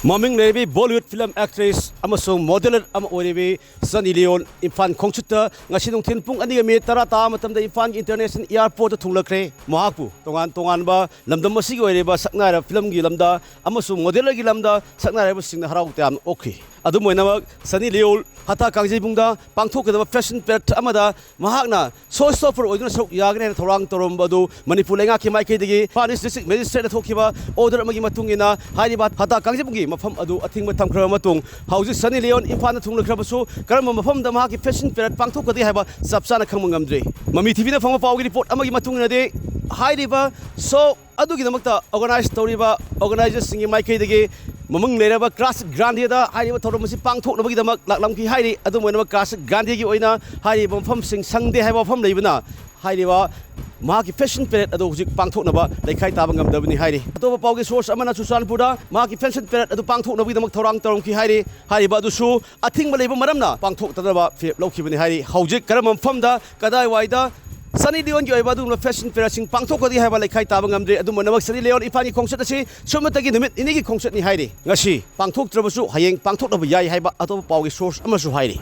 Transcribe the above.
Maming Levi Bollywood film actress amasung modeler ama oribi Sunny Leone Imphal khongchutta ngasi nungthin pung ani mi tara ta matamda Imphal International Airport Thunglakhre mahakpu tongan ba lamdam masigi oriba saknara film gi lamda amasung modeler gi lamda saknara ba singna harau tam okay adu moina Sunny Leone hata kangjai bungda pangthokadaba fashion pet amada mahakna show stopper oiduna sok yagne thorang torom badu Manipur lenga ki mai digi Paris district magistrate thokiba order amagi matungina hariba hata kangjai bungi mafam adu athing matam khra matung hauji Sunny Leone Imphal thunglakhrabasu karam mafam da mahaki fashion pet pangthokadi haiba sapsana khangmangamdre MAMI TV na phangma pawgi report amagi matungina de hariba so adu gi damakta organize toriba organizers singi mai digi Mamung Leraba Class Gandhi da Hari Toromasi Pang Tok Nobagi the Lamki Hari, Adu Monama Class Gandhi Oina, Hari Bom Sing Sunday have from Labana, Hariva, Marki Fashion Pet Adu Pang Tok Naba, like Kaitabangam Dabini Hari. Atoba Pogi Source Amana Susan Buddha, Marki Fashion Pet Adu Pang Tok Nobi the Torang Toromki Hari, Hari Badusu, I think Malaba Madamna, Pang Tok Tadaba, Loki Hari, Haujik Karamam Famda, Kadai Waida. Sunny Leone joy badu no fashion pressing pangthok ko di haiba lekhai tabangam dre adu manawak Sunny Leone ifani khongset asi sumatagi numit inigi khongset ni hairi ngasi pangthok trabasu hayeng pangthok na yai haiba ato pawgi source amasu hairi